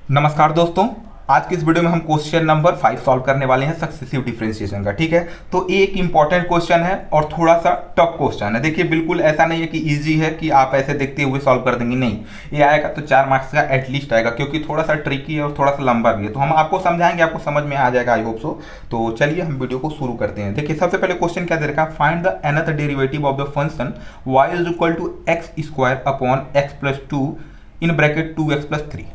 नमस्कार दोस्तों। आज की इस वीडियो में हम क्वेश्चन नंबर 5 सॉल्व करने वाले हैं सक्सेसिव डिफरेंशिएशन का। ठीक है, तो एक इंपॉर्टेंट क्वेश्चन है और थोड़ा सा टफ क्वेश्चन है। देखिए, बिल्कुल ऐसा नहीं है कि इजी है कि आप ऐसे देखते हुए सॉल्व कर देंगे, नहीं। ये आएगा तो 4 मार्क्स का एटलीस्ट आएगा, क्योंकि थोड़ा सा ट्रिकी है और थोड़ा सा लंबा भी है। तो हम आपको समझाएंगे, आपको समझ में आ जाएगा, आई होप सो। तो चलिए हम वीडियो को शुरू करते हैं। देखिए, सबसे पहले क्वेश्चन क्या दे रखा है, find the nth derivative of the function y is equal to x square upon x plus 2 in bracket 2x plus 3।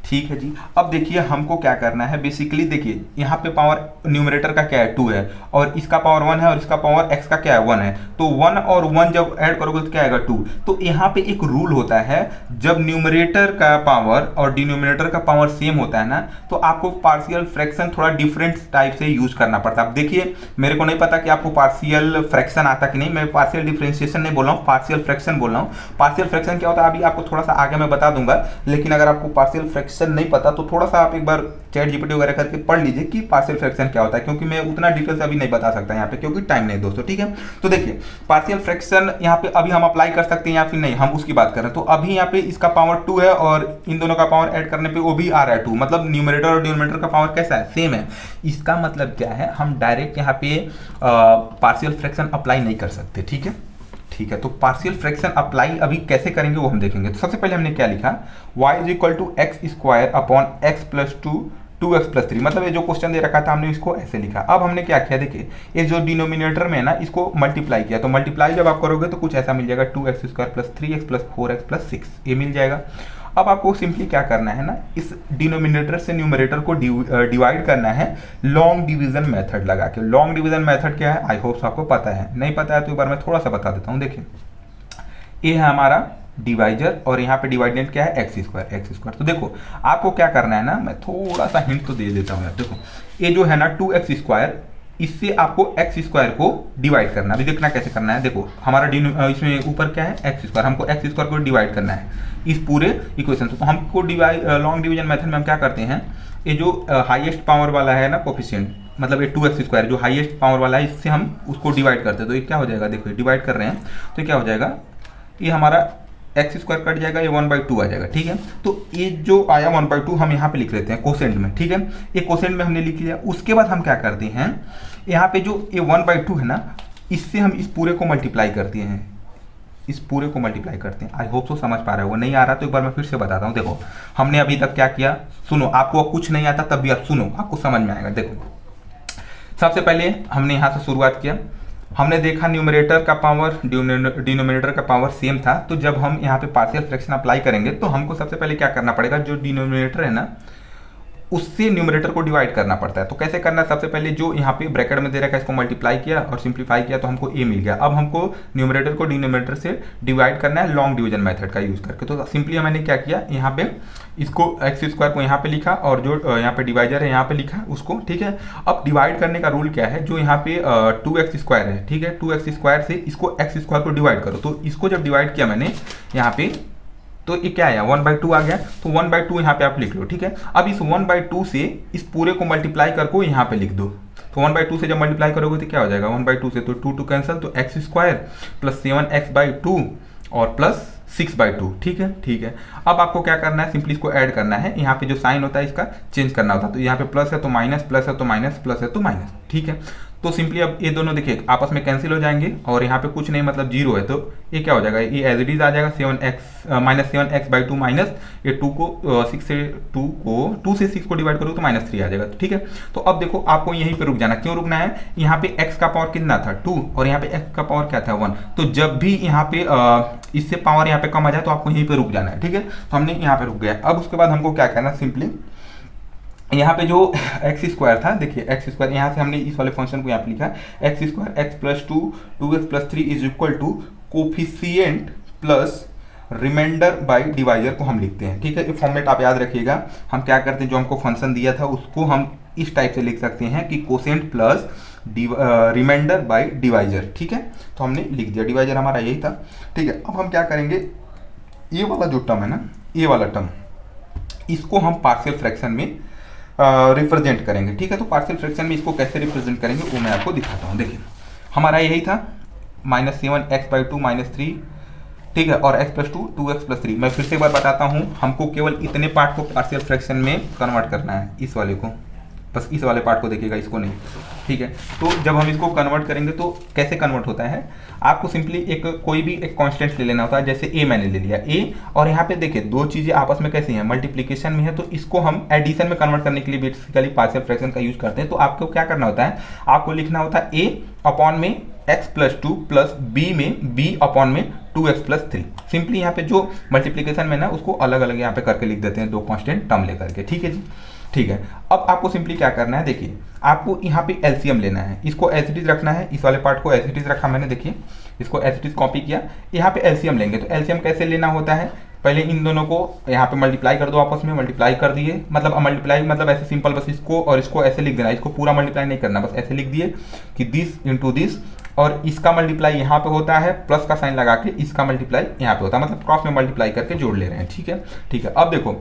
ठीक है जी। अब देखिए, हमको क्या करना है बेसिकली। देखिए, यहाँ पे पावर न्यूमरेटर का क्या है 2 है, और इसका पावर 1 है, और इसका पावर x का क्या है 1 है। तो 1 और 1 जब ऐड करोगे तो क्या आएगा 2। तो यहाँ पे एक रूल होता है, जब न्यूमरेटर का पावर और डिनोमिनेटर का पावर सेम होता है ना, तो आपको पार्शियल फ्रैक्शन थोड़ा डिफरेंट टाइप से यूज करना पड़ता है। अब देखिए, मेरे को नहीं पता कि आपको पार्शियल फ्रैक्शन आता कि नहीं। मैं पार्शियल डिफरेंशिएशन नहीं बोल रहा हूँ, पार्शियल फ्रैक्शन बोल रहा हूँ। पार्शियल फ्रैक्शन क्या होता है अभी आपको थोड़ा सा आगे मैं बता दूंगा, लेकिन अगर आपको पार्शियल फ्रैक्शन नहीं पता तो थोड़ा सा आप एक बार चैट जीपीटी वगैरह करके पढ़ लीजिए कि पार्शियल फ्रैक्शन क्या होता है, क्योंकि मैं उतना डिटेल से अभी नहीं बता सकता यहाँ पे, क्योंकि टाइम नहीं दोस्तों। ठीक है, तो देखिए, पार्शियल फ्रैक्शन यहाँ पे अभी हम अप्लाई कर सकते हैं या फिर नहीं, हम उसकी बात कर रहे हैं। तो अभी यहाँ पे इसका पावर 2 है और इन दोनों का पावर ऐड करने पे वो भी आ रहा है 2, मतलब न्यूमरेटर और डिनोमिनेटर का पावर कैसा है, सेम है। इसका मतलब क्या है, हम डायरेक्ट यहाँ पे पार्शियल फ्रैक्शन अप्लाई नहीं कर सकते। ठीक है, तो पार्शियल फ्रैक्शन अप्लाई अभी कैसे करेंगे वो हम देखेंगे। तो सबसे पहले हमने क्या लिखा, y is equal to x square upon x plus 2x plus 3, मतलब ये जो क्वेश्चन दे रखा था हमने इसको ऐसे लिखा। अब हमने क्या किया, देखिए, ये जो डिनोमिनेटर में है ना, इसको मल्टीप्लाई किया। तो मल्टीप्लाई जब आप करोगे तो कुछ ऐसा मिल जाएगा, 2x square plus 3x plus 4x plus 6, ये मिल जाएगा। अब आपको सिंपली क्या करना है ना, इस डिनोमिनेटर से न्यूमरेटर को डिवाइड करना है लॉन्ग डिवीजन मेथड लगा के। लॉन्ग डिवीजन मेथड क्या है, आई होप आपको पता है। नहीं पता है तो एक बार मैं थोड़ा सा बता देता हूँ। देखिए, ये है हमारा डिवाइजर और यहाँ पे डिवाइडेंट क्या है, एक्स स्क्वायर। तो देखो, आपको क्या करना है ना, मैं थोड़ा सा हिंट तो दे देता हूँ यार। देखो, ये जो है ना 2x स्क्वायर, इससे आपको एक्स स्क्वायर को डिवाइड करना। अभी देखना कैसे करना है। देखो, हमारा इसमें ऊपर क्या है, एक्स स्क्वायर, हमको एक्स स्क्वायर को डिवाइड करना है इस पूरे इक्वेशन। तो हमको लॉन्ग डिवीजन मेथड में हम क्या करते हैं, ये जो हाईएस्ट पावर वाला है ना कोफिशिएंट, मतलब ये 2x स्क्वायर जो हाईएस्ट पावर वाला है, इससे हम उसको डिवाइड करते हैं। तो ये क्या हो जाएगा, देखो डिवाइड कर रहे हैं तो क्या हो जाएगा, ये हमारा एक्स स्क्वायर कट जाएगा, ये 1/2 आ जाएगा। ठीक है, तो ये जो आया 1/2 हम यहाँ पे लिख लेते हैं कोसेंट में। ठीक है, ये कोसेंट में हमने लिख लिया। उसके बाद हम क्या करते हैं, यहाँ पे जो ये 1/2 है ना, इससे हम इस पूरे को मल्टीप्लाई करते हैं, इस पूरे को मल्टीप्लाई करते हैं। आई होप सो समझ पा रहे हो। नहीं आ रहा तो एक बार मैं फिर से बताता हूँ। देखो, हमने अभी तक क्या किया, सुनो, आपको कुछ नहीं आता तब भी आप सुनो, आपको समझ में आएगा। देखो, सबसे पहले हमने यहाँ से शुरुआत किया, हमने देखा न्यूमरेटर का पावर डिनोमिनेटर का पावर सेम था। तो जब हम यहाँ पे पार्शियल फ्रैक्शन अप्लाई करेंगे तो हमको सबसे पहले क्या करना पड़ेगा, जो डिनोमिनेटर है ना उससे न्यूमरेटर को डिवाइड करना पड़ता है। तो कैसे करना है, सबसे पहले जो यहाँ पे ब्रैकेट में दे रखा है इसको मल्टीप्लाई किया और सिंप्लीफाई किया तो हमको ए मिल गया। अब हमको न्यूमरेटर को डिनोमिनेटर से डिवाइड करना है लॉन्ग डिवीजन मेथड का यूज करके। तो सिंपली मैंने क्या किया, यहाँ पे इसको एक्स स्क्वायर को यहाँ पे लिखा और जो यहाँ पे डिवाइजर है यहाँ पे लिखा उसको। ठीक है, अब डिवाइड करने का रूल क्या है, जो यहाँ पे 2x स्क्वायर है, ठीक है, 2x स्क्वायर से इसको x स्क्वायर को डिवाइड करो। तो इसको जब डिवाइड किया मैंने यहाँ पे, तो ये क्या आया, 1/2 आ गया। तो 1/2 यहाँ पे आप लिख लो। ठीक है, अब इस 1/2 से इस पूरे को मल्टीप्लाई करके यहाँ पे लिख दो। तो 1/2 से जब मल्टीप्लाई करोगे तो क्या हो जाएगा, 1/2 से तो 2 कैंसिल, तो एक्स स्क्वायर प्लस 7x/2 और प्लस 6/2। ठीक है, अब आपको क्या करना है, सिंपली इसको ऐड करना है। यहाँ पे जो साइन होता है इसका चेंज करना होता है। तो यहाँ पे प्लस है तो माइनस, प्लस है तो माइनस, प्लस है तो माइनस। ठीक है, तो सिंपली अब ये दोनों देखिए आपस में कैंसिल हो जाएंगे और यहाँ पे कुछ नहीं, मतलब 0 है। तो ये क्या हो जाएगा, ये एज इट इज आ जाएगा, 7x-7x/2 माइनस ये 2 को 6 से 2 से 6 को डिवाइड करो तो -3 आ जाएगा। ठीक है, तो अब देखो आपको यहीं पे रुक जाना। क्यों रुकना है, यहाँ पे x का पावर कितना था 2 और यहाँ पे x का पावर क्या था 1। तो जब भी यहाँ पे इससे पावर यहाँ पे कम आ जाए तो आपको यहीं पे रुक जाना है। ठीक है, तो हमने यहाँ पे रुक गया। अब उसके बाद हमको क्या करना, सिंपली यहाँ पे जो एक्स स्क्वायर था, देखिए एक्स स्क्वायर, यहाँ से हमने इस वाले फंक्शन को यहाँ पे लिखा है x square x plus 2x plus 3 is equal to coefficient plus remainder by divisor को हम लिखते हैं। ठीक है, ये फॉर्मेट आप याद रखिएगा। हम क्या करते हैं, जो हमको फंक्शन दिया था उसको हम इस टाइप से लिख सकते हैं कि quotient plus remainder by divisor. ठीक है, तो हमने लिख दिया, डिवाइजर हमारा यही था। ठीक है, अब हम क्या करेंगे, ये वाला जो टर्म है ना, ये वाला टर्म, इसको हम पार्शियल फ्रैक्शन में रिप्रेजेंट करेंगे। ठीक है, तो पार्शियल फ्रैक्शन में इसको कैसे रिप्रेजेंट करेंगे वो मैं आपको दिखाता हूँ। देखिए, हमारा यही था -7x/2 -3। ठीक है, और x प्लस 2 2x प्लस 3। मैं फिर से एक बार बताता हूँ, हमको केवल इतने पार्ट को पार्शियल फ्रैक्शन में कन्वर्ट करना है, इस वाले को, बस इस वाले पार्ट को देखिएगा, इसको नहीं, ठीक है। तो जब हम इसको कन्वर्ट करेंगे तो कैसे कन्वर्ट होता है, आपको सिंपली एक कोई भी एक कांस्टेंट ले लेना होता है। जैसे a मैंने ले लिया a, और यहाँ पे देखिए दो चीज़ें आपस में कैसी हैं, मल्टीप्लिकेशन में है, तो इसको हम एडिशन में कन्वर्ट करने के लिए बेसिकली पार्शियल फ्रैक्शन का यूज करते हैं। तो आपको क्या करना होता है, आपको लिखना होता है a अपॉन में x प्लस 2 प्लस b में b अपॉन में 2x प्लस 3। सिंपली यहाँ पे जो मल्टीप्लिकेशन में ना उसको अलग अलग यहाँ पे करके लिख देते हैं, दो कांस्टेंट टर्म लेकर के, ठीक है जी, ठीक है। अब आपको सिंपली क्या करना है, देखिए आपको यहाँ पे एलसीएम लेना है, इसको एज इट इज रखना है, इस वाले पार्ट को एज इट इज रखा मैंने, देखिए इसको एज इट इज कॉपी किया, यहाँ पे एलसीएम लेंगे। तो एलसीएम कैसे लेना होता है, पहले इन दोनों को यहाँ पे मल्टीप्लाई कर दो, आपस में मल्टीप्लाई कर दिए, मतलब मल्टीप्लाई मतलब ऐसे सिंपल, बस इसको और इसको ऐसे लिख देना, इसको पूरा मल्टीप्लाई नहीं करना, बस ऐसे लिख दिए कि दिस इंटू दिस, और इसका मल्टीप्लाई यहाँ पे होता है, प्लस का साइन लगा के इसका मल्टीप्लाई यहाँ पे होता है, मतलब क्रॉस में मल्टीप्लाई करके जोड़ ले रहे हैं, ठीक है, ठीक है। अब देखो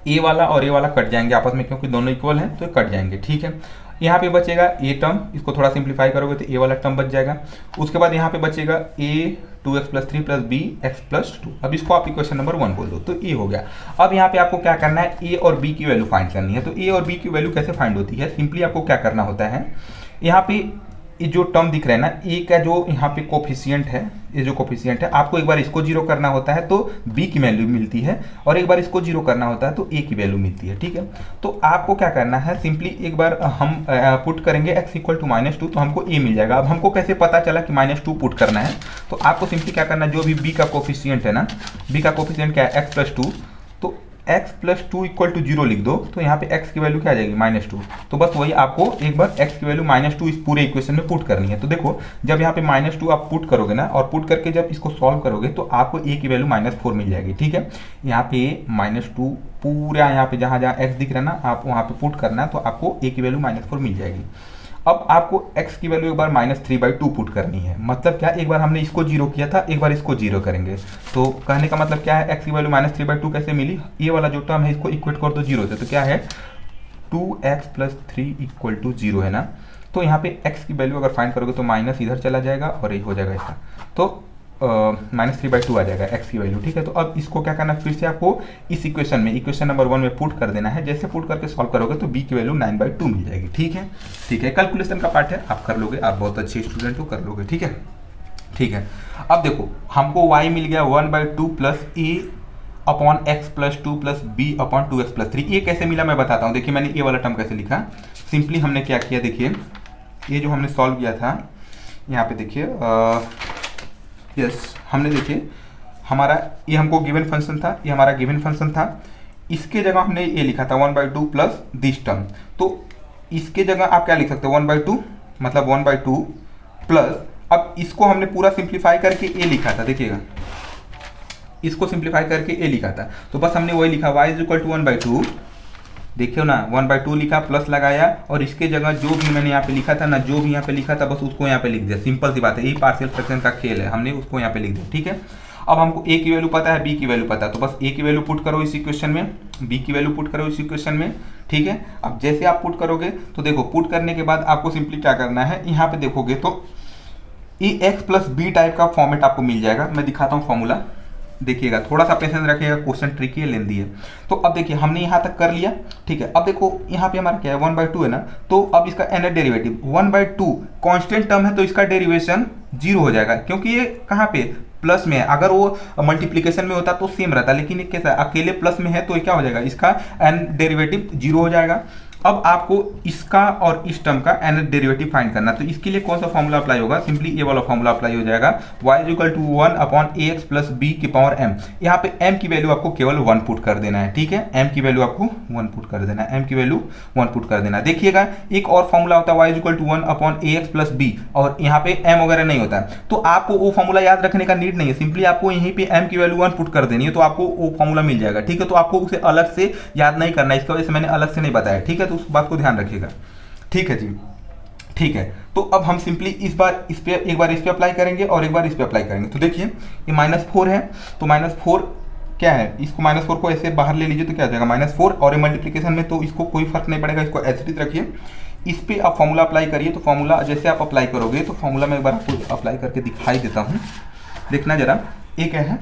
ए वाला और ए वाला कट जाएंगे आपस में, क्योंकि दोनों इक्वल हैं तो कट जाएंगे, ठीक है। यहाँ पे बचेगा ए टर्म, इसको थोड़ा सिंप्लीफाई करोगे तो ए वाला टर्म बच जाएगा। उसके बाद यहाँ पे बचेगा a 2x plus 3 plus b x plus 2। अब इसको आप इक्वेशन नंबर 1 बोल दो, तो ए हो गया। अब यहाँ पे आपको क्या करना है, ए और बी की वैल्यू फाइंड करनी है। तो ए और बी की वैल्यू कैसे फाइंड होती है, सिंपली आपको क्या करना होता है, यहाँ पे ये जो टर्म दिख रहा है ना, ए का जो यहाँ पे कोफिशिएंट है, ये जो कोफिशिएंट है, आपको एक बार इसको जीरो करना होता है तो बी की वैल्यू मिलती है, और एक बार इसको जीरो करना होता है तो ए की वैल्यू मिलती है, ठीक है। तो आपको क्या करना है, सिंपली एक बार हम पुट करेंगे x इक्वल टू -2, तो हमको ए मिल जाएगा। अब हमको कैसे पता चला कि -2 पुट करना है, तो आपको सिंपली क्या करना है, जो भी बी का कोफिशिएंट है ना, बी का कोफिशिएंट क्या है, x प्लस 2, तो x प्लस 2 इक्वल टू 0 लिख दो, तो यहाँ पे x की वैल्यू क्या आ जाएगी, -2। तो बस वही आपको एक बार x की वैल्यू -2 इस पूरे इक्वेशन में पुट करनी है। तो देखो जब यहाँ पे -2 आप पुट करोगे ना, और पुट करके जब इसको सॉल्व करोगे तो आपको a की वैल्यू -4 मिल जाएगी, ठीक है। यहाँ पे -2 पूरा यहाँ पे जहाँ जहाँ x दिख रहा है ना, आप वहाँ पे पुट करना है, तो आपको a की वैल्यू -4 मिल जाएगी। अब आपको x की वैल्यू एक बार -3/2 पुट करनी है, मतलब क्या, एक बार हमने इसको जीरो किया था, एक बार इसको जीरो करेंगे। तो कहने का मतलब क्या है, x की वैल्यू -3/2 कैसे मिली, ये वाला जो टर्म है इसको इक्वेट कर दो 0 से, तो क्या है 2x प्लस 3 इक्वल टू 0 है ना। तो यहाँ पे x की वैल्यू अगर फाइंड करोगे तो माइनस इधर चला जाएगा और ये हो जाएगा इसका, तो -3/2 आ जाएगा x की वैल्यू, ठीक है। तो अब इसको क्या करना है, फिर से आपको इस इक्वेशन में, इक्वेशन नंबर 1 में पुट कर देना है। जैसे पुट करके सॉल्व करोगे तो b की वैल्यू 9/2 मिल जाएगी, ठीक है, ठीक है। कैलकुलेशन का पार्ट है, आप कर लोगे, आप बहुत अच्छे स्टूडेंट हो, कर लोगे, ठीक है, ठीक है। अब देखो हमको y मिल गया 1/2 plus a upon x plus 2 plus b upon 2x plus 3। ये कैसे मिला मैं बताता हूँ। देखिए मैंने ये वाला टर्म कैसे लिखा, सिंपली हमने क्या किया, देखिए ये जो हमने सॉल्व किया था, यहाँ पे देखिए यस हमने देखिए हमारा ये हमको गिवन फंक्शन था, ये हमारा गिवन फंक्शन था, इसके जगह हमने ये लिखा था 1/2 प्लस दिस टर्म। तो इसके जगह आप क्या लिख सकते हो, 1/2 मतलब 1/2 प्लस, अब इसको हमने पूरा सिंप्लीफाई करके ए लिखा था, देखिएगा इसको सिंप्लीफाई करके ए लिखा था, तो बस हमने वही लिखा y इज इक्वल टू 1/2, देखियो ना 1/2 लिखा, प्लस लगाया, और इसके जगह जो भी मैंने यहाँ पे लिखा था ना, जो भी यहाँ पे लिखा था बस उसको यहाँ पे लिख दिया। सिंपल सी बात है, यही पार्शियल फ्रैक्शन का खेल है, हमने उसको यहाँ पे लिख दिया, ठीक है। अब हमको a की वैल्यू पता है, b की वैल्यू पता है, तो बस a की वैल्यू पुट करो इस इक्वेशन में, b की वैल्यू पुट करो इस इक्वेशन में, ठीक है। अब जैसे आप पुट करोगे तो देखो पुट करने के बाद आपको सिंपली क्या करना है, यहाँ पे देखोगे तो ये x प्लस बी टाइप का फॉर्मेट आपको मिल जाएगा। मैं दिखाता हूँ फॉर्मूला, देखिएगा, थोड़ा सा पेशेंस रखिएगा, क्वेश्चन ट्रिकी है, लेंदी है। तो अब देखिए हमने यहाँ तक कर लिया, ठीक है। अब देखो यहाँ पे हमारा क्या है, 1/2 है ना, तो अब इसका एनथ डेरिवेटिव 1/2 कांस्टेंट टर्म है, तो इसका डेरिवेशन 0 हो जाएगा, क्योंकि ये कहाँ पे प्लस में है। अगर वो मल्टीप्लिकेशन में होता तो सेम रहता, लेकिन ये कैसा अकेले प्लस में है, तो ये क्या हो जाएगा, इसका एन डेरिवेटिव 0 हो जाएगा। अब आपको इसका और इस टर्म का एनथ डेरिवेटिव फाइंड करना, तो इसके लिए कौन सा फॉर्मूला अप्लाई होगा, सिंपली ये वाला फॉर्मूला अप्लाई हो जाएगा, y is equal to 1 upon ax plus b की पावर m। यहाँ पे m की वैल्यू आपको केवल 1 पुट कर देना है, ठीक है, m की वैल्यू आपको 1 पुट कर देना है, m की वैल्यू 1 पुट कर देना है। देखिएगा एक और फॉर्मूला होता है y is equal to 1 upon ax plus b, और यहाँ पे m वगैरह नहीं होता है, तो आपको वो फॉर्मूला याद रखने का नीड नहीं है, सिंपली आपको यहीं पे m की वैल्यू 1 पुट कर देनी है, तो आपको वो फॉर्मूला मिल जाएगा, ठीक है। तो आपको उसे अलग से याद नहीं करना है, इसकी वजह से मैंने अलग से नहीं बताया, ठीक है, तो उस बात को ध्यान रखिएगा, ठीक है जी, ठीक है। तो अब हम सिंपली इस बार इस पे एक बार इस पे अप्लाई करेंगे और एक बार इस पे अप्लाई करेंगे। तो देखिए ये -4 है, तो -4 क्या है, इसको -4 को ऐसे बाहर ले लीजिए तो क्या आ जाएगा -4, और ये मल्टीप्लिकेशन में तो इसको कोई फर्क नहीं पड़ेगा, इसको एज इट इज रखिए। इस पे आप फॉर्मूला अप्लाई करिए, तो फॉर्मूला जैसे आप अप्लाई करोगे, तो फॉर्मूला मैं एक बार आपको अप्लाई करके दिखाई देता हूँ, देखना जरा। एक है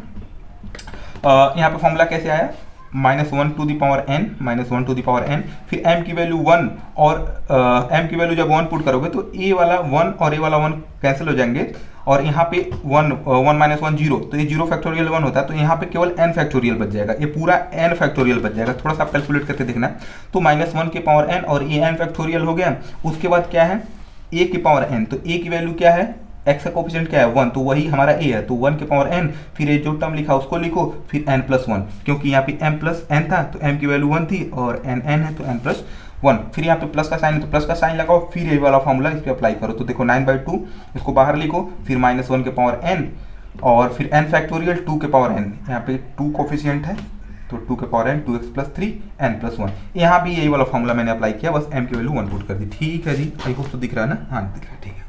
यहाँ पे फॉर्मूला कैसे आया, -1 to the power n, -1 to the power n, फिर m की वैल्यू 1 और m की वैल्यू जब 1 पुट करोगे तो a वाला 1 और a वाला 1 कैंसिल हो जाएंगे, और यहाँ पे 1 1 - 1 0, तो ये 0 फैक्टोरियल 1 होता है, तो यहाँ पे केवल n फैक्टोरियल बच जाएगा, ये पूरा n फैक्टोरियल बच जाएगा। थोड़ा सा आप कैलकुलेट करके देखना, तो -1 के पावर n और ये n फैक्टोरियल हो गया। उसके बाद क्या है, a के पावर n, तो a की वैल्यू क्या है, x का कोफिशिएंट क्या है 1, तो वही हमारा a है, तो 1 के पावर n, फिर ये जो टर्म लिखा उसको लिखो, फिर n+1, क्योंकि यहाँ पे m+n था तो m की वैल्यू 1 थी और n है तो n+1, फिर यहाँ पे प्लस का साइन है तो प्लस का साइन लगाओ, फिर ये वाला फॉर्मूला इस पर अप्लाई करो, तो देखो 9/2 इसको बाहर लिखो, फिर -1 के पावर n और फिर n फैक्टोरियल 2 के पावर n, यहाँ पे 2 कोफिशिएंट है तो 2 के पावर n 2x + 3 n+1, यहाँ भी यही वाला फॉर्मूला मैंने अप्लाई किया, बस m की वैल्यू 1 पुट कर दी। ठीक है जी, आई होप तो दिख रहा है ना, हाँ दिख रहा है, ठीक है।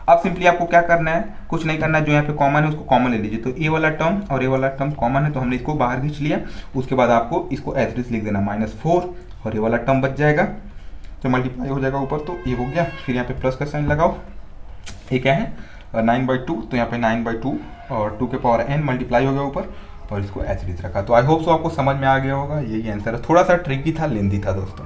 अब सिंपली आपको क्या करना है, कुछ नहीं करना है, जो यहाँ पे कॉमन है उसको कॉमन ले लीजिए, तो ए वाला टर्म और ए वाला टर्म कॉमन है तो हमने इसको बाहर खींच लिया, उसके बाद आपको इसको एज लिख देना -4 और ये वाला टर्म बच जाएगा, तो मल्टीप्लाई हो जाएगा ऊपर, तो ये हो गया, फिर यहाँ पे प्लस का साइन लगाओ, ये क्या है 9/2, तो यहाँ पे 9/2 और 2 के पावर n मल्टीप्लाई हो गया ऊपर और इसको एज रखा। तो आई होप सो आपको समझ में आ गया होगा, यही आंसर है, थोड़ा सा ट्रिकी था, लेंदी था दोस्तों।